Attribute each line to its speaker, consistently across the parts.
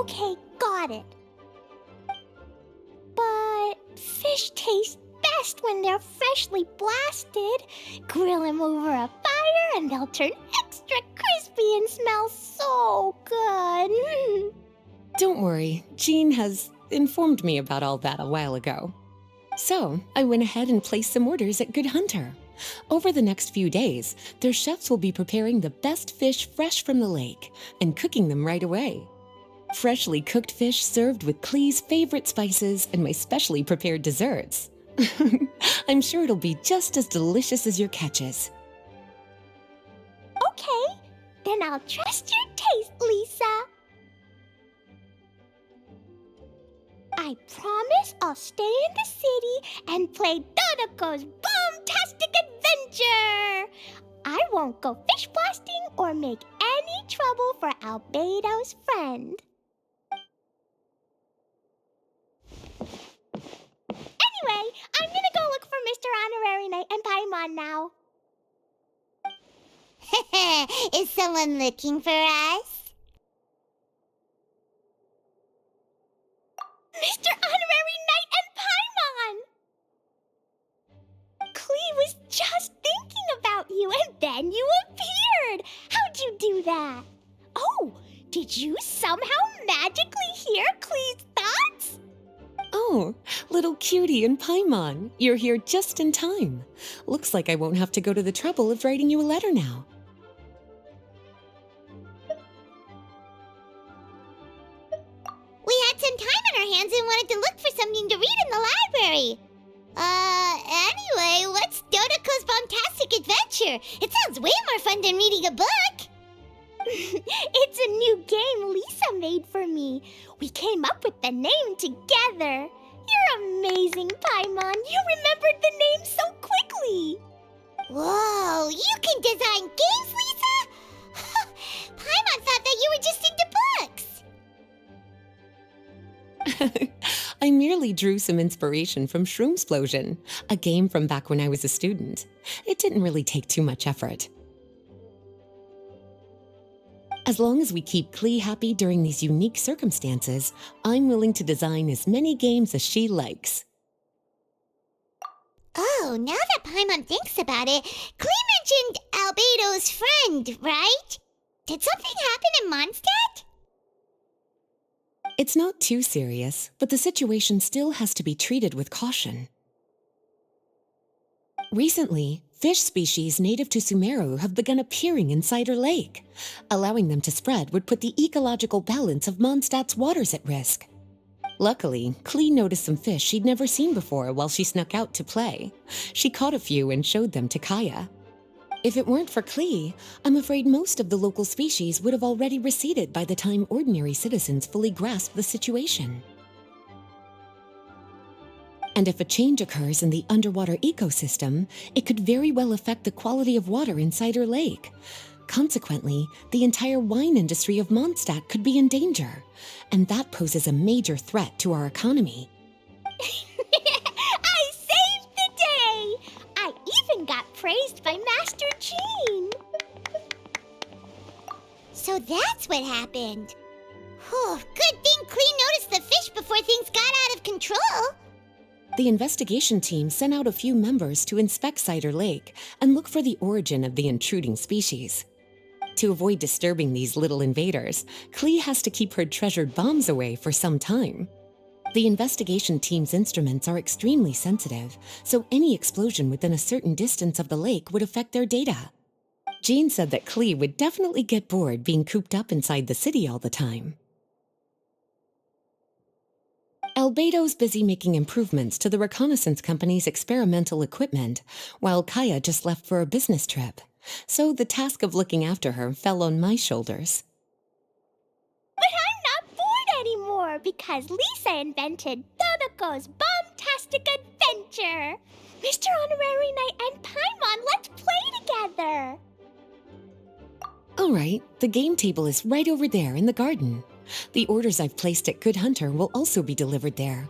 Speaker 1: Okay, got it. But fish taste best when they're freshly blasted. Grill them over a fire and they'll turn extra crispy and smell so good.
Speaker 2: Don't worry, Jean has informed me about all that a while ago. So, I went ahead and placed some orders at Good Hunter. Over the next few days, their chefs will be preparing the best fish fresh from the lake and cooking them right away. Freshly cooked fish served with Klee's favorite spices and my specially prepared desserts. I'm sure it'll be just as delicious as your catches.
Speaker 1: Okay, then I'll trust your taste, Lisa. I promise I'll stay in the city and play Dodoco's Bomb-Tastic adventure. I won't go fish blasting or make any trouble for Albedo's friend. Anyway, I'm gonna go look for Mr. Honorary Knight and Paimon now.
Speaker 3: Is someone looking for us?
Speaker 1: Mr. Honorary Knight and Paimon! Klee was just thinking about you and then you appeared! How'd you do that? Oh, did you somehow magically hear Klee's thoughts?
Speaker 2: Oh, little cutie and Paimon, you're here just in time. Looks like I won't have to go to the trouble of writing you a letter now.
Speaker 3: We had some time on our hands and wanted to look for something to read in the library. Anyway, what's Dodoco's Bomb-Tastic adventure? It sounds way more fun than reading a book.
Speaker 1: It's a new game Lisa made for me. We came up with the name together. You're amazing, Paimon. You remembered the name so quickly.
Speaker 3: Whoa, you can design games, Lisa? Paimon thought that you were just into books.
Speaker 2: I merely drew some inspiration from Shroomsplosion, a game from back when I was a student. It didn't really take too much effort. As long as we keep Klee happy during these unique circumstances, I'm willing to design as many games as she likes.
Speaker 3: Oh, now that Paimon thinks about it, Klee mentioned Albedo's friend, right? Did something happen in Mondstadt?
Speaker 2: It's not too serious, but the situation still has to be treated with caution. Recently, fish species native to Sumeru have begun appearing in Cider Lake. Allowing them to spread would put the ecological balance of Mondstadt's waters at risk. Luckily, Klee noticed some fish she'd never seen before while she snuck out to play. She caught a few and showed them to Kaya. If it weren't for Klee, I'm afraid most of the local species would have already receded by the time ordinary citizens fully grasp the situation. And if a change occurs in the underwater ecosystem, it could very well affect the quality of water in Cider Lake. Consequently, the entire wine industry of Mondstadt could be in danger, and that poses a major threat to our economy.
Speaker 1: I saved the day! I even got praised by Master Jean.
Speaker 3: So that's what happened. Whew, good thing Klee noticed the fish before things got out of control.
Speaker 2: The investigation team sent out a few members to inspect Cider Lake and look for the origin of the intruding species. To avoid disturbing these little invaders, Klee has to keep her treasured bombs away for some time. The investigation team's instruments are extremely sensitive, so any explosion within a certain distance of the lake would affect their data. Jean said that Klee would definitely get bored being cooped up inside the city all the time. Albedo's busy making improvements to the reconnaissance company's experimental equipment, while Kaya just left for a business trip, so the task of looking after her fell on my shoulders.
Speaker 1: But I'm not bored anymore because Lisa invented Dodoco's Bomb-Tastic adventure. Mr. Honorary Knight and Paimon, let's play together.
Speaker 2: All right, the game table is right over there in the garden. The orders I've placed at Good Hunter will also be delivered there.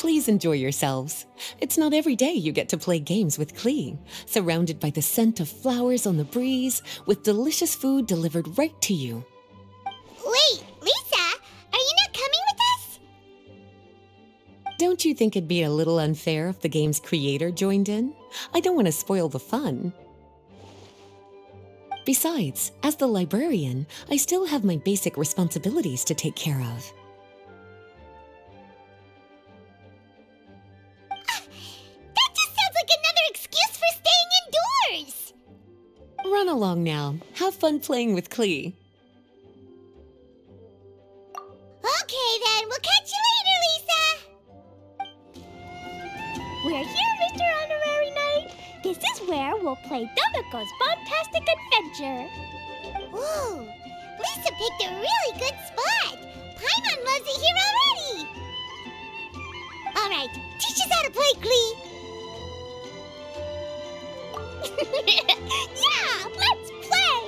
Speaker 2: Please enjoy yourselves. It's not every day you get to play games with Klee, surrounded by the scent of flowers on the breeze, with delicious food delivered right to you.
Speaker 3: Wait, Lisa, are you not coming with us?
Speaker 2: Don't you think it'd be a little unfair if the game's creator joined in? I don't want to spoil the fun. Besides, as the librarian, I still have my basic responsibilities to take care of.
Speaker 3: That just sounds like another excuse for staying indoors!
Speaker 2: Run along now. Have fun playing with Klee.
Speaker 3: Okay then, we'll catch you later, Lisa!
Speaker 1: We're here, Mr. Honorary Knight. This is where we'll play Dodoco's Bomb-Tastic Adventure.
Speaker 3: Ooh, Lisa picked a really good spot. Paimon loves it here already. All right, teach us how to play, Klee.
Speaker 1: Yeah, let's play!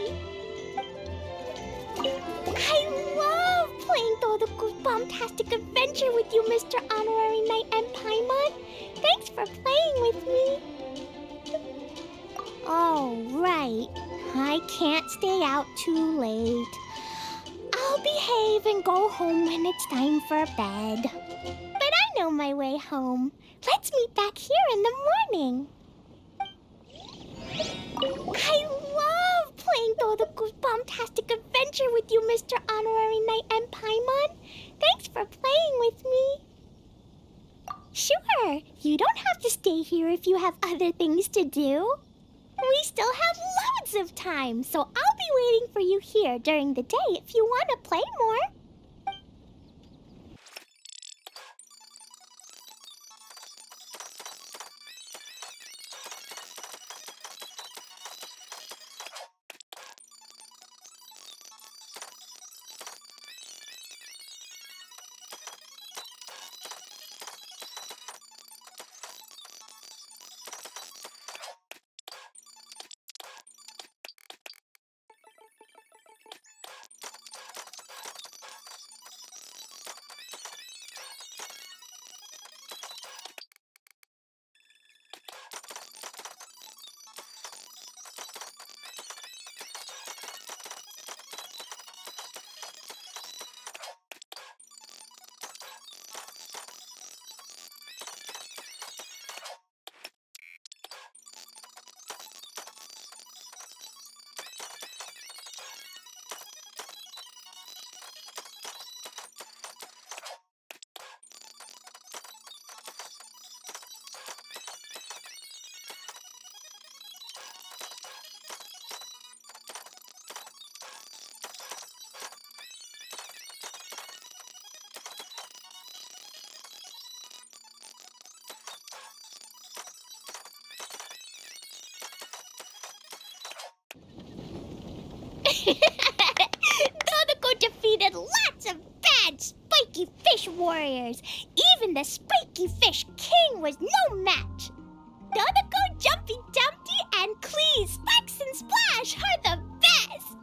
Speaker 1: I love playing Dodoco's Bomb-Tastic Adventure with you, Mr. Honorary Knight and Paimon. Thanks for playing with me. Oh, right. I can't stay out too late. I'll behave and go home when it's time for bed. But I know my way home. Let's meet back here in the morning. I love playing Dodoco's Bomb-Tastic Adventure with you, Mr. Honorary Knight and Paimon. Thanks for playing with me. Sure, you don't have to stay here if you have other things to do. We still have loads of time, so I'll be waiting for you here during the day if you want to play more. Dodoco defeated lots of bad spiky fish warriors. Even the spiky fish king was no match. Dodoco, Jumpy Dumpty, and Klee, Sparks and Splash are the best.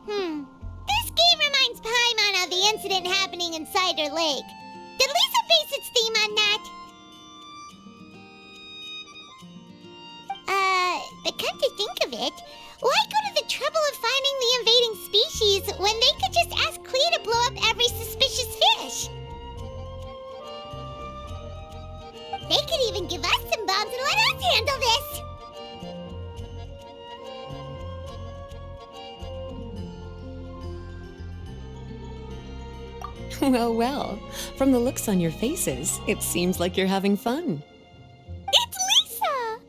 Speaker 3: This game reminds Paimon of the incident happening in Cider Lake. Did Lisa base its theme on that? But come to think of it, why go to the trouble of finding the invading species when they could just ask Klee to blow up every suspicious fish? They could even give us some bombs and let us handle this!
Speaker 2: Well, well. From the looks on your faces, it seems like you're having fun.
Speaker 1: It's Lisa!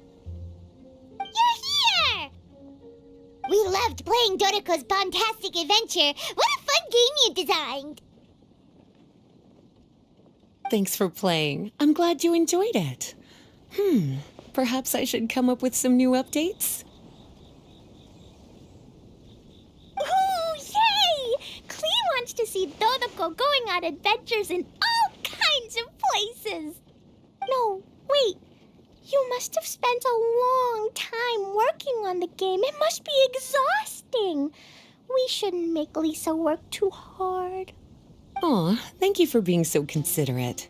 Speaker 3: You're here! We loved playing Dodoco's Bomb-Tastic Adventure. What a fun game you designed!
Speaker 2: Thanks for playing. I'm glad you enjoyed it. Perhaps I should come up with some new updates?
Speaker 1: Ooh, yay! Klee wants to see Dodoco going on adventures in all kinds of places. No, wait. You must have spent a long time working on the game. It must be exhausting. We shouldn't make Lisa work too hard.
Speaker 2: Aw, thank you for being so considerate.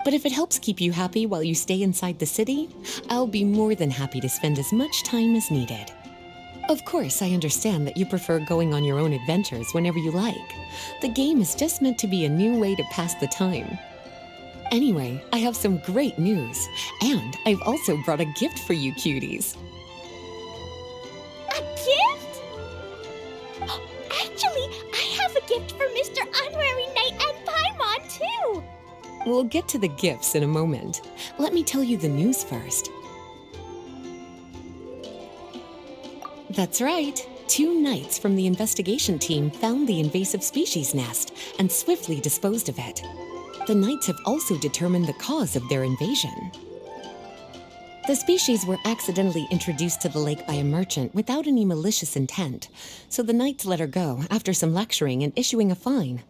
Speaker 2: But if it helps keep you happy while you stay inside the city, I'll be more than happy to spend as much time as needed. Of course, I understand that you prefer going on your own adventures whenever you like. The game is just meant to be a new way to pass the time. Anyway, I have some great news, and I've also brought a gift for you cuties.
Speaker 1: A gift? Actually, I have a gift for Mr. Honorary Knight and Paimon, too.
Speaker 2: We'll get to the gifts in a moment. Let me tell you the news first. That's right. 2 knights from the investigation team found the invasive species nest and swiftly disposed of it. The knights have also determined the cause of their invasion. The species were accidentally introduced to the lake by a merchant without any malicious intent, so the knights let her go after some lecturing and issuing a fine.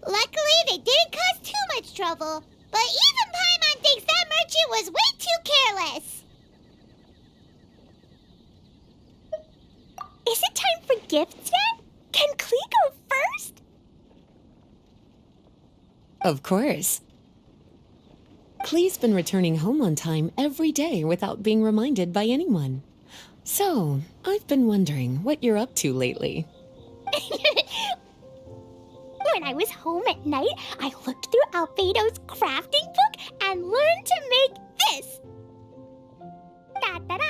Speaker 3: Luckily, they didn't cause too much trouble. But even Paimon thinks that merchant was way too careless.
Speaker 1: Is it time for gifts yet? Can Klee go first?
Speaker 2: Of course. Klee's been returning home on time every day without being reminded by anyone. So, I've been wondering what you're up to lately.
Speaker 1: When I was home at night, I looked through Albedo's crafting book and learned to make this. Da-da-da!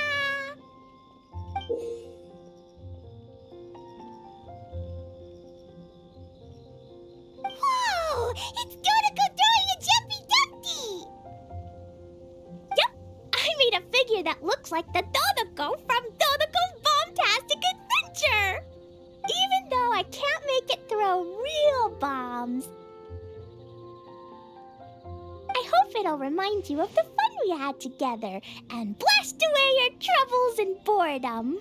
Speaker 3: Whoa! It's Dodoco doing a jumpy dumpty!
Speaker 1: Yep, I made a figure that looks like the Dodoco from Dodoco's Bomb-Tastic Adventure! Even though I can't make it throw real bombs. I hope it'll remind you of the fun we had together and blast away your troubles and boredom.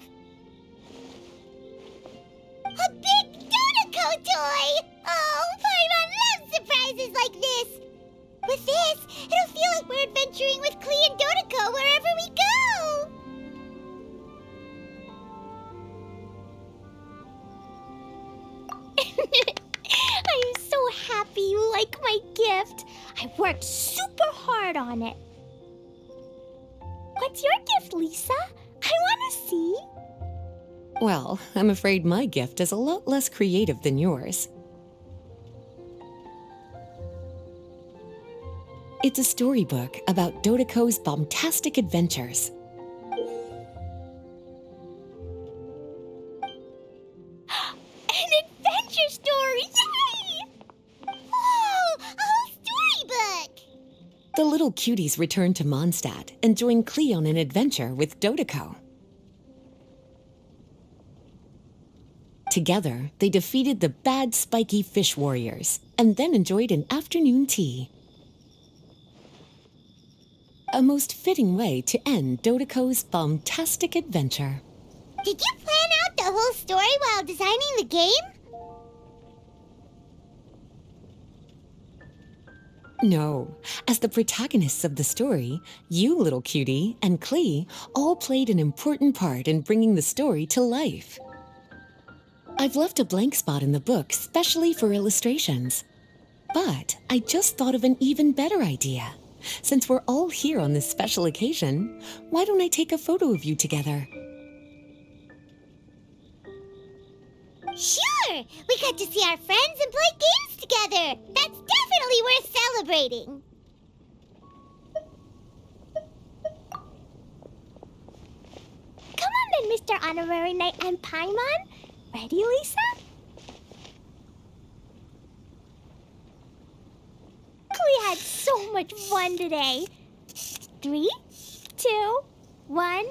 Speaker 3: A big Dodoco toy! Oh, Paimon loves surprises like this! With this, it'll feel like we're adventuring with Klee and Dodoco wherever we go!
Speaker 1: I'm so happy you like my gift. I worked super hard on it. What's your gift, Lisa? I want to see.
Speaker 2: Well, I'm afraid my gift is a lot less creative than yours. It's a storybook about Dodoco's Bomb-Tastic adventures.
Speaker 1: An adventure story! Yay!
Speaker 3: Whoa! A whole storybook!
Speaker 2: The little cuties return to Mondstadt and join Klee on an adventure with Dodoco. Together, they defeated the bad spiky fish warriors and then enjoyed an afternoon tea. A most fitting way to end Dodoco's Bomb-Tastic adventure.
Speaker 3: Did you plan out the whole story while designing the game?
Speaker 2: No, as the protagonists of the story, you, little cutie, and Klee all played an important part in bringing the story to life. I've left a blank spot in the book specially for illustrations. But I just thought of an even better idea. Since we're all here on this special occasion, why don't I take a photo of you together?
Speaker 3: Sure! We got to see our friends and play games together! That's definitely worth celebrating!
Speaker 1: Come on then, Mr. Honorary Knight and Paimon. Ready, Lisa? We had so much fun today. 3, 2, 1...